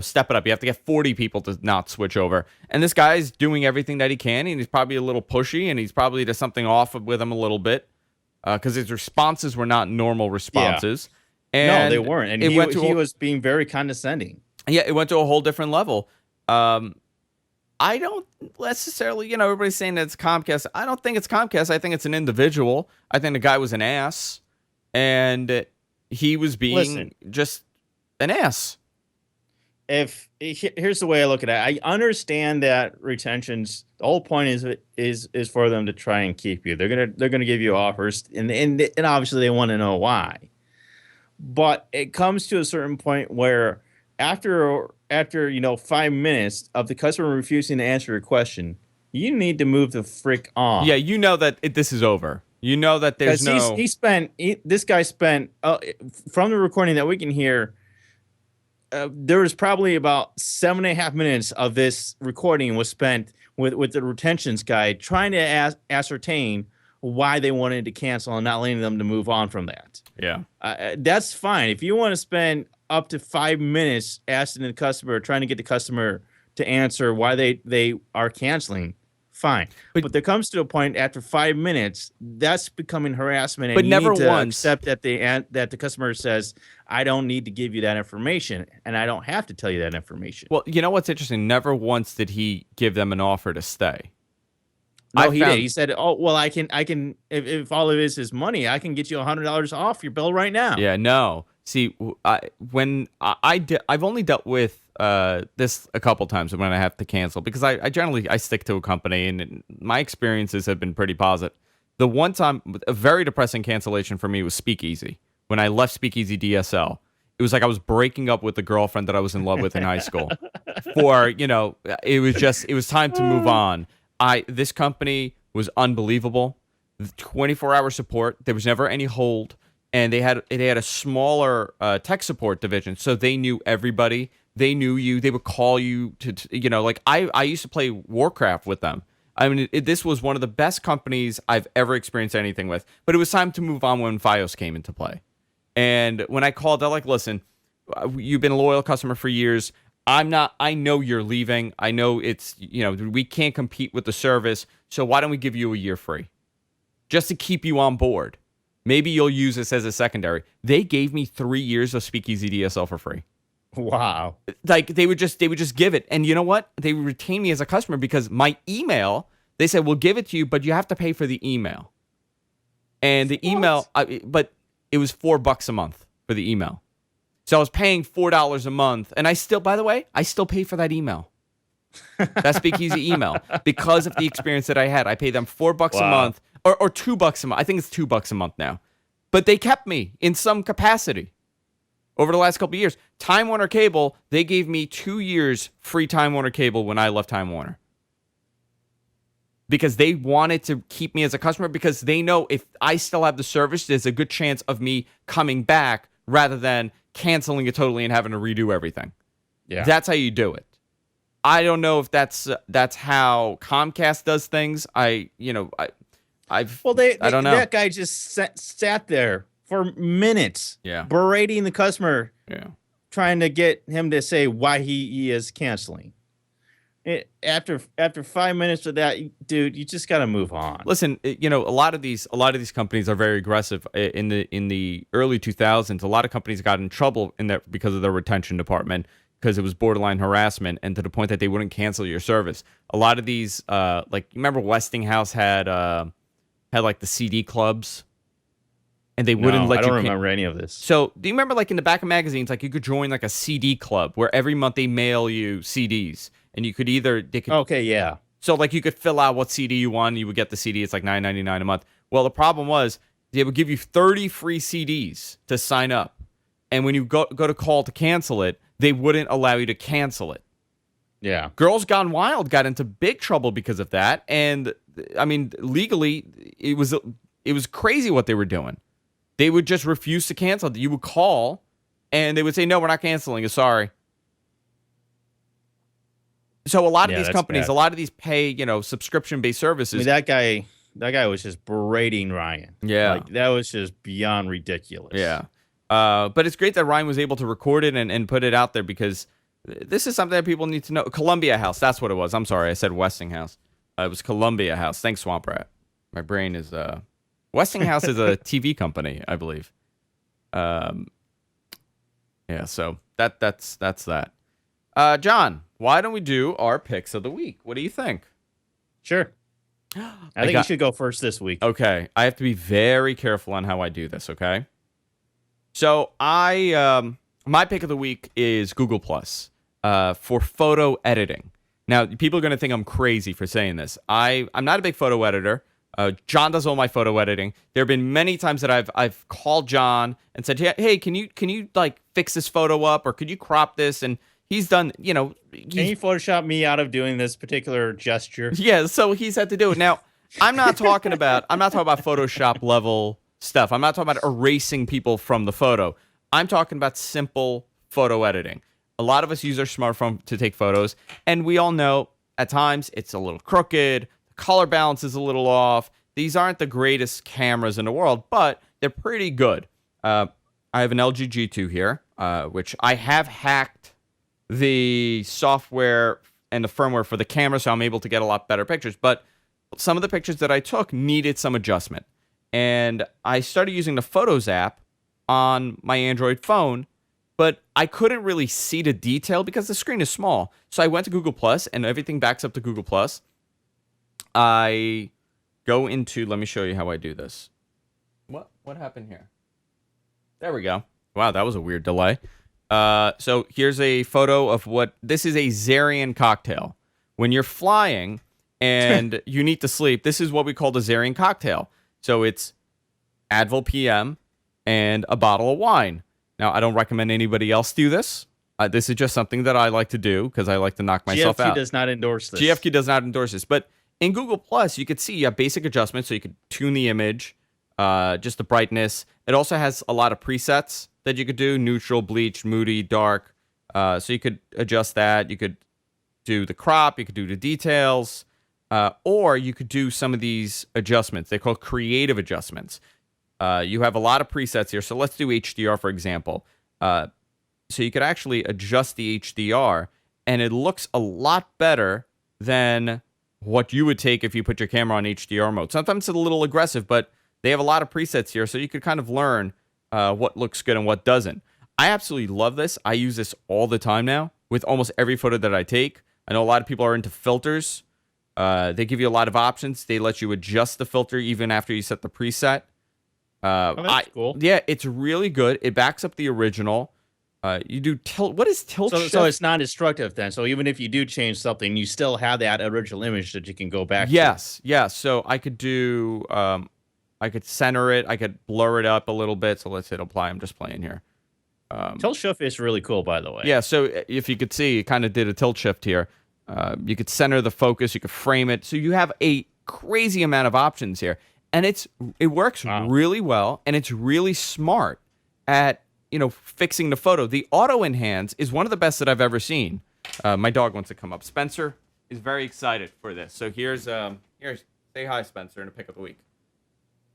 step it up. You have to get 40 people to not switch over. And this guy's doing everything that he can, and he's probably a little pushy, and he's probably there's something off with him a little bit because his responses were not normal responses. Yeah.
And no, they weren't. And he was being very condescending.
Yeah, it went to a whole different level. I don't necessarily, everybody's saying that it's Comcast. I don't think it's Comcast. I think it's an individual. I think the guy was an ass, and he was being just an ass.
Here's the way I look at it. I understand that retention's the whole point is for them to try and keep you. They're gonna give you offers, and obviously they want to know why. But it comes to a certain point where after 5 minutes of the customer refusing to answer your question, you need to move the frick on.
Yeah, that this is over. That there's no.
This guy spent from the recording that we can hear. There was probably about 7.5 minutes of this recording was spent with the retentions guy trying to ascertain why they wanted to cancel and not letting them to move on from that.
Yeah,
that's fine. If you want to spend up to 5 minutes asking the customer, trying to get the customer to answer why they are canceling, fine. But there comes to a point after 5 minutes that's becoming harassment, and
but
you
never
need to
once
accept that the customer says, I don't need to give you that information, and I don't have to tell you that information.
Well, what's interesting? Never once did he give them an offer to stay.
No, he did. He said, "Oh, well, I can. If all of it is money, I can get you $100 off your bill right now."
Yeah, no. See, I've only dealt with this a couple times when I have to cancel, because I generally stick to a company, and my experiences have been pretty positive. The one time, a very depressing cancellation for me was Speakeasy. When I left Speakeasy DSL, it was like I was breaking up with the girlfriend that I was in love with in high school. It was time to move on. This company was unbelievable. 24-hour support. There was never any hold. And they had a smaller tech support division, so they knew everybody. They knew you. They would call you I used to play Warcraft with them. I mean, this was one of the best companies I've ever experienced anything with. But it was time to move on when Fios came into play. And when I called, they're like, "Listen, you've been a loyal customer for years. I know you're leaving. I know it's we can't compete with the service. So why don't we give you a year free, just to keep you on board? Maybe you'll use this as a secondary." They gave me 3 years of Speakeasy DSL for free.
Wow.
Like they would just give it. And you know what? They would retain me as a customer because my email, they said, "We'll give it to you, but you have to pay for the email." And the email, but it was $4 a month for the email. So I was paying $4 a month. And I still pay for that email. That Speakeasy email, because of the experience that I had. I paid them $4 a month. Or $2 a month. I think it's $2 a month now. But they kept me in some capacity over the last couple of years. Time Warner Cable, they gave me 2 years free Time Warner Cable when I left Time Warner. Because they wanted to keep me as a customer, because they know if I still have the service, there's a good chance of me coming back rather than canceling it totally and having to redo everything. Yeah. That's how you do it. I don't know if that's how Comcast does things. I don't know.
That guy just sat there for minutes, berating the customer, trying to get him to say why he is canceling. After 5 minutes of that, dude, you just got to move on.
Listen, a lot of these companies are very aggressive. In the early 2000s, a lot of companies got in trouble because of their retention department, because it was borderline harassment, and to the point that they wouldn't cancel your service. A lot of these, remember Westinghouse had like the CD clubs, and they wouldn't let you.
I don't remember any of this.
So do you remember, like in the back of magazines, like you could join like a CD club where every month they mail you CDs, and you could
Okay, yeah.
So like you could fill out what CD you want, and you would get the CD. It's like $9.99 a month. Well, the problem was they would give you 30 free CDs to sign up, and when you go to call to cancel it, they wouldn't allow you to cancel it.
Yeah.
Girls Gone Wild got into big trouble because of that, and I mean, legally, it was crazy what they were doing. They would just refuse to cancel. You would call, and they would say, "No, we're not canceling. Sorry." So a lot of these companies,
bad.
a lot of these pay, subscription-based services.
I mean, that guy was just berating Ryan.
Yeah.
Like, that was just beyond ridiculous.
Yeah. But it's great that Ryan was able to record it and put it out there, because this is something that people need to know. Columbia House, that's what it was. I'm sorry, I said Westinghouse. It was Columbia House. Thanks, Swamp Rat. My brain is... Westinghouse is a TV company, I believe. Yeah, so that's that. John, why don't we do our picks of the week? What do you think?
Sure. I think you should go first this week.
Okay. I have to be very careful on how I do this, okay? So my pick of the week is Google Plus for photo editing. Now, people are going to think I'm crazy for saying this. I'm not a big photo editor. John does all my photo editing. There have been many times that I've called John and said, "Hey, can you like fix this photo up, or could you crop this?" And he's done,
Can you Photoshop me out of doing this particular gesture?
Yeah, so he's had to do it. Now, I'm not talking about Photoshop level stuff. I'm not talking about erasing people from the photo. I'm talking about simple photo editing. A lot of us use our smartphone to take photos, and we all know at times it's a little crooked, the color balance is a little off. These aren't the greatest cameras in the world, but they're pretty good. I have an LG G2 here, which I have hacked the software and the firmware for the camera, so I'm able to get a lot better pictures. But some of the pictures that I took needed some adjustment. And I started using the Photos app on my Android phone, but I couldn't really see the detail because the screen is small. So I went to Google Plus, and everything backs up to Google Plus. I go into, let me show you how I do this. What happened here? There we go. Wow, that was a weird delay. So here's a photo of this is a Zarian cocktail. When you're flying and you need to sleep, this is what we call the Zarian cocktail. So it's Advil PM and a bottle of wine. Now, I don't recommend anybody else do this. This is just something that I like to do because I like to knock myself out.
GFQ does not endorse this.
GFQ does not endorse this. But in Google Plus, you could see you have basic adjustments, so you could tune the image, just the brightness. It also has a lot of presets that you could do: neutral, bleach, moody, dark. So you could adjust that. You could do the crop. You could do the details. Or you could do some of these adjustments. They're called creative adjustments. You have a lot of presets here. So let's do HDR, for example. So you could actually adjust the HDR, and it looks a lot better than what you would take if you put your camera on HDR mode. Sometimes it's a little aggressive, but they have a lot of presets here, so you could kind of learn what looks good and what doesn't. I absolutely love this. I use this all the time now with almost every photo that I take. I know a lot of people are into filters. They give you a lot of options. They let you adjust the filter even after you set the preset.
That's cool.
Yeah, it's really good. It backs up the original. You do tilt. What is tilt shift?
So it's non-destructive then. So even if you do change something, you still have that original image that you can go back to.
Yes. So I could do. I could center it. I could blur it up a little bit. So let's hit apply. I'm just playing here.
Tilt shift is really cool, by the way.
Yeah. So if you could see, it kind of did a tilt shift here. You could center the focus. You could frame it. So you have a crazy amount of options here, and it works really well, and it's really smart at fixing the photo. The auto enhance is one of the best that I've ever seen. My dog wants to come up. Spencer is very excited for this. So here's say hi, Spencer, in a pick of the week.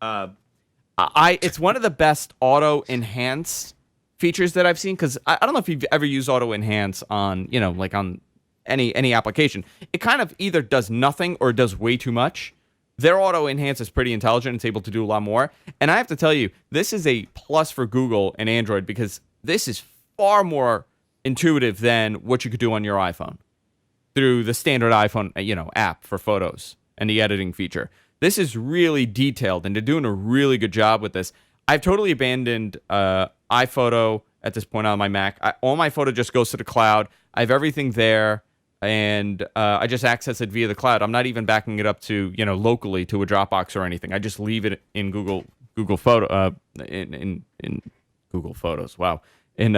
It's one of the best auto enhance features that I've seen, because I don't know if you've ever used auto enhance on like on any application. It kind of either does nothing or does way too much. Their auto enhance is pretty intelligent. It's able to do a lot more. And I have to tell you, this is a plus for Google and Android, because this is far more intuitive than what you could do on your iPhone through the standard iPhone, app for photos and the editing feature. This is really detailed, and they're doing a really good job with this. I've totally abandoned iPhoto at this point on my Mac. All my photo just goes to the cloud. I have everything there, and I just access it via the cloud. I'm not even backing it up to locally to a Dropbox or anything. I just leave it in Google Photo in Google Photos. Wow, in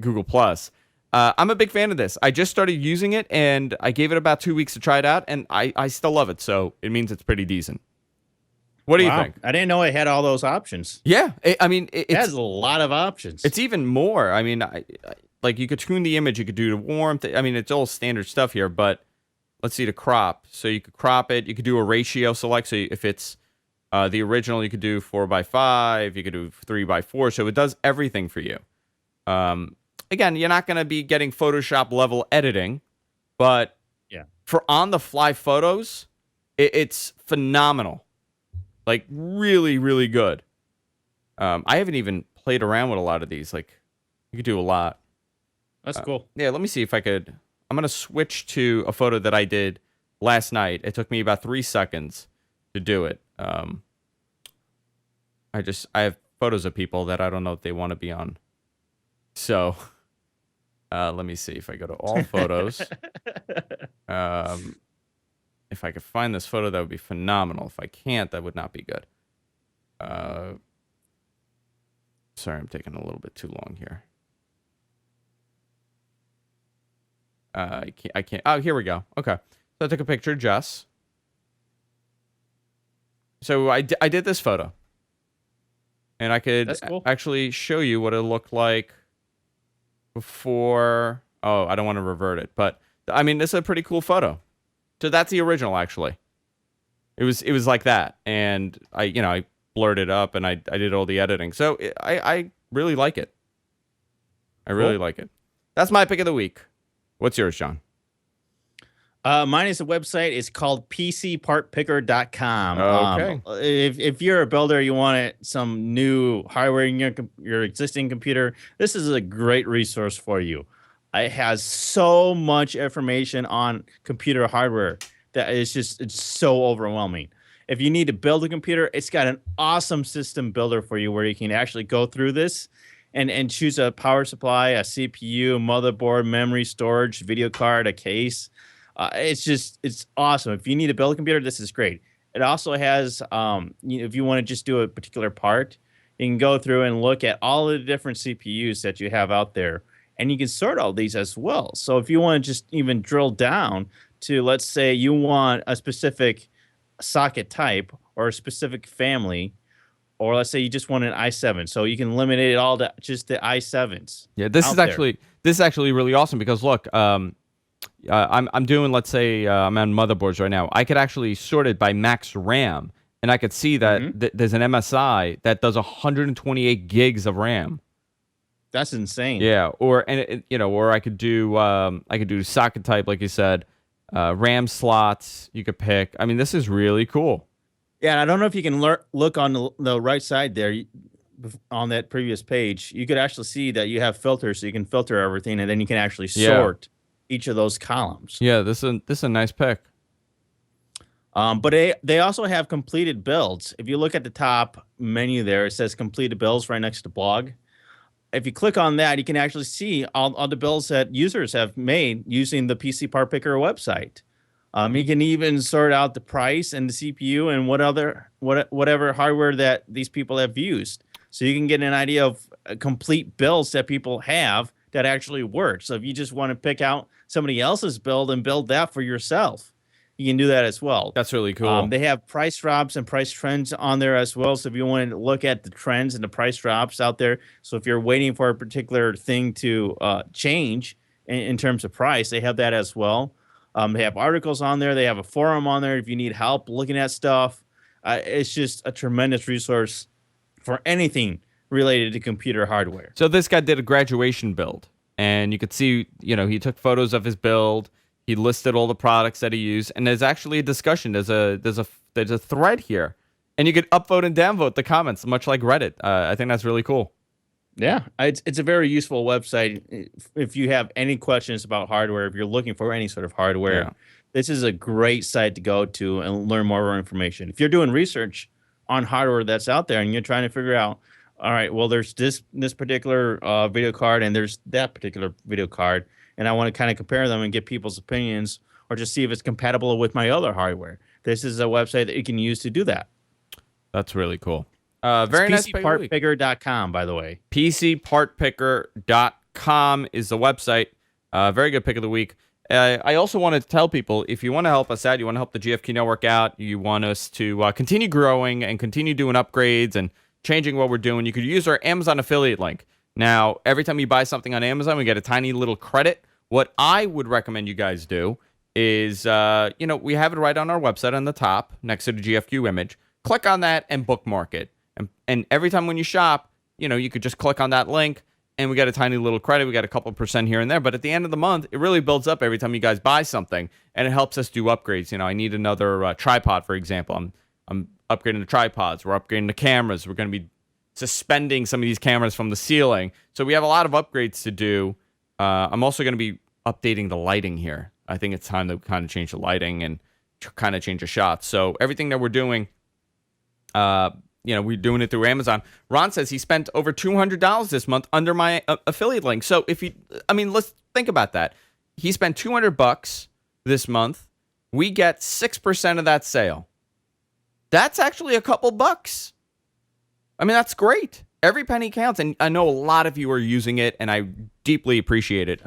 Google Plus. I'm a big fan of this. I just started using it, and I gave it about 2 weeks to try it out, and I still love it. So it means it's pretty decent. What do you think?
I didn't know it had all those options.
Yeah, it
has a lot of options.
It's even more. I mean, like you could tune the image, you could do the warmth. I mean, it's all standard stuff here, but let's see the crop. So you could crop it. You could do a ratio select. So if it's the original, you could do 4:5. You could do 3:4. So it does everything for you. Again, you're not going to be getting Photoshop level editing, but for on the fly photos, it's phenomenal. Like really, really good. I haven't even played around with a lot of these. Like you could do a lot.
That's cool.
Yeah, let me see if I could. I'm going to switch to a photo that I did last night. It took me about 3 seconds to do it. I have photos of people that I don't know if they want to be on. So let me see if I go to all photos. If I could find this photo, that would be phenomenal. If I can't, that would not be good. Sorry, I'm taking a little bit too long here. I can't. Oh, here we go. Okay. So I took a picture of Jess. So I did this photo. And I could actually show you what it looked like before. Oh, I don't want to revert it. But, I mean, this is a pretty cool photo. So that's the original, actually. It was like that. And I blurred it up and I did all the editing. So I really like it. I really like it. That's my pick of the week. What's yours, John?
Mine is a website. It's called PCPartPicker.com.
Okay.
If you're a builder, you want some new hardware in your existing computer, this is a great resource for you. It has so much information on computer hardware that it's so overwhelming. If you need to build a computer, it's got an awesome system builder for you where you can actually go through this and choose a power supply, a CPU, motherboard, memory, storage, video card, a case. It's awesome. If you need to build a computer, this is great. It also has, if you want to just do a particular part, you can go through and look at all of the different CPUs that you have out there. And you can sort all these as well. So if you want to just even drill down to, let's say you want a specific socket type or a specific family, or let's say you just want an i7, so you can eliminate it all to just the i7s.
Yeah, this is actually really awesome because look, I'm doing, let's say I'm on motherboards right now. I could actually sort it by max RAM, and I could see that there's an MSI that does 128 gigs of RAM.
That's insane.
Yeah, or I could do socket type, like you said, RAM slots. You could pick. I mean, this is really cool.
Yeah, and I don't know if you can look on the right side there on that previous page. You could actually see that you have filters, so you can filter everything, and then you can actually sort each of those columns.
Yeah, this is a nice pick.
But they also have completed builds. If you look at the top menu there, it says completed builds right next to blog. If you click on that, you can actually see all the builds that users have made using the PC Part Picker website. You can even sort out the price and the CPU and whatever hardware that these people have used. So you can get an idea of complete builds that people have that actually work. So if you just want to pick out somebody else's build and build that for yourself, you can do that as well.
That's really cool.
They have price drops and price trends on there as well. So if you want to look at the trends and the price drops out there, so if you're waiting for a particular thing to change in terms of price, they have that as well. They have articles on there. They have a forum on there if you need help looking at stuff. It's just a tremendous resource for anything related to computer hardware.
So this guy did a graduation build, and you could see, he took photos of his build. He listed all the products that he used, and there's actually a discussion. There's a thread here, and you could upvote and downvote the comments, much like Reddit. I think that's really cool.
Yeah, it's a very useful website if you have any questions about hardware. If you're looking for any sort of hardware, this is a great site to go to and learn more information. If you're doing research on hardware that's out there and you're trying to figure out, all right, well, there's this particular video card and there's that particular video card, and I want to kind of compare them and get people's opinions or just see if it's compatible with my other hardware. This is a website that you can use to do that.
That's really cool. Very nice.
PCPartPicker.com, by the way.
PCPartPicker.com is the website. Very good pick of the week. I also wanted to tell people, if you want to help us out, you want to help the GFQ network out, you want us to continue growing and continue doing upgrades and changing what we're doing, you could use our Amazon affiliate link. Now, every time you buy something on Amazon, we get a tiny little credit. What I would recommend you guys do is, we have it right on our website on the top next to the GFQ image. Click on that and bookmark it. And every time when you shop, you could just click on that link and we got a tiny little credit. We got a couple % here and there. But at the end of the month, it really builds up every time you guys buy something, and it helps us do upgrades. I need another tripod, for example. I'm upgrading the tripods. We're upgrading the cameras. We're going to be suspending some of these cameras from the ceiling. So we have a lot of upgrades to do. I'm also going to be updating the lighting here. I think it's time to kind of change the lighting and kind of change the shots. So everything that we're doing, we're doing it through Amazon. Ron says he spent over $200 this month under my affiliate link. So let's think about that. He spent $200 this month. We get 6% of that sale. That's actually a couple bucks. That's great. Every penny counts, and I know a lot of you are using it, and I deeply appreciate it.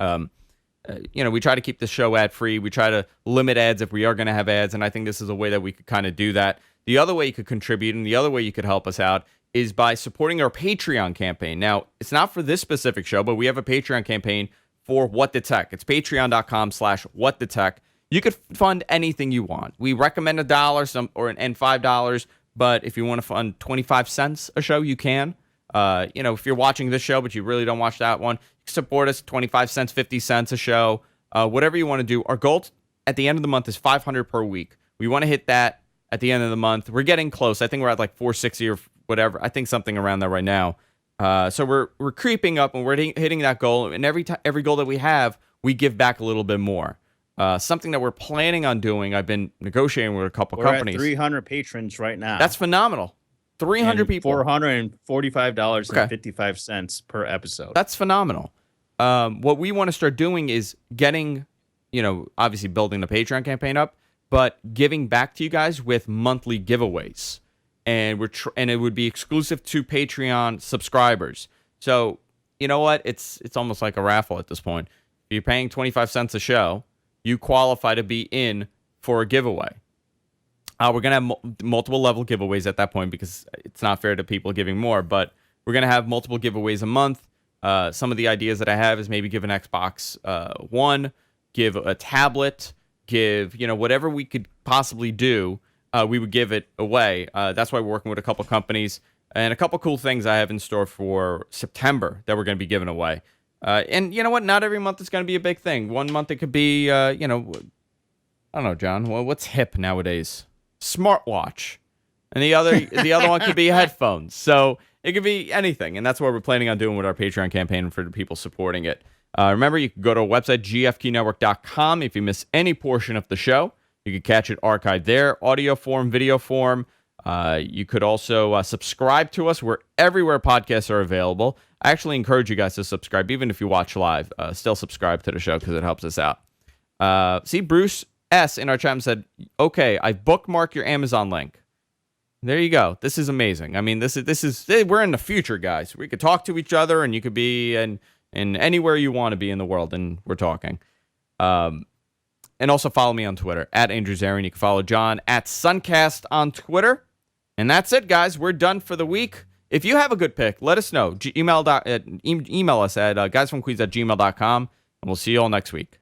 We try to keep the show ad-free. We try to limit ads if we are going to have ads, and I think this is a way that we could kind of do that. The other way you could contribute and the other way you could help us out is by supporting our Patreon campaign. Now, it's not for this specific show, but we have a Patreon campaign for What the Tech. It's patreon.com/whatthetech. You could fund anything you want. We recommend $1 and $5, but if you want to fund 25 cents a show, you can. If you're watching this show, but you really don't watch that one, you can support us 25 cents, 50 cents a show, whatever you want to do. Our goal at the end of the month is 500 per week. We want to hit that at the end of the month. We're getting close. I think we're at like 460 or whatever. I think something around there right now. So we're creeping up and we're hitting that goal. And every goal that we have, we give back a little bit more. Something that we're planning on doing. I've been negotiating with a couple companies.
We're at 300 patrons right now.
That's phenomenal. 300 people.
$445.55 per episode.
That's phenomenal. What we want to start doing is getting, obviously building the Patreon campaign up, but giving back to you guys with monthly giveaways. And and it would be exclusive to Patreon subscribers. So, you know what? It's almost like a raffle at this point. If you're paying 25 cents a show, you qualify to be in for a giveaway. We're going to have multiple level giveaways at that point because it's not fair to people giving more, but we're going to have multiple giveaways a month. Some of the ideas that I have is maybe give an Xbox One, give a tablet, give, whatever we could possibly do, we would give it away. That's why we're working with a couple companies and a couple cool things I have in store for September that we're going to be giving away. And you know what? Not every month is going to be a big thing. One month it could be, I don't know, John. Well, what's hip nowadays? Smartwatch. And the other one could be headphones. So it could be anything. And that's what we're planning on doing with our Patreon campaign for the people supporting it. Remember, you can go to our website, gfqnetwork.com. If you miss any portion of the show, you can catch it archived there, audio form, video form. You could also subscribe to us. We're everywhere podcasts are available. I actually encourage you guys to subscribe, even if you watch live. Still subscribe to the show because it helps us out. See, Bruce S. in our chat said, okay, I bookmarked your Amazon link. There you go. This is amazing. This is we're in the future, guys. We could talk to each other, and you could be in anywhere you want to be in the world, and we're talking. And also follow me on Twitter, @AndrewZarian. You can follow John @Suncast on Twitter. And that's it, guys. We're done for the week. If you have a good pick, let us know. Email us at guysfromqueens@gmail.com, and we'll see you all next week.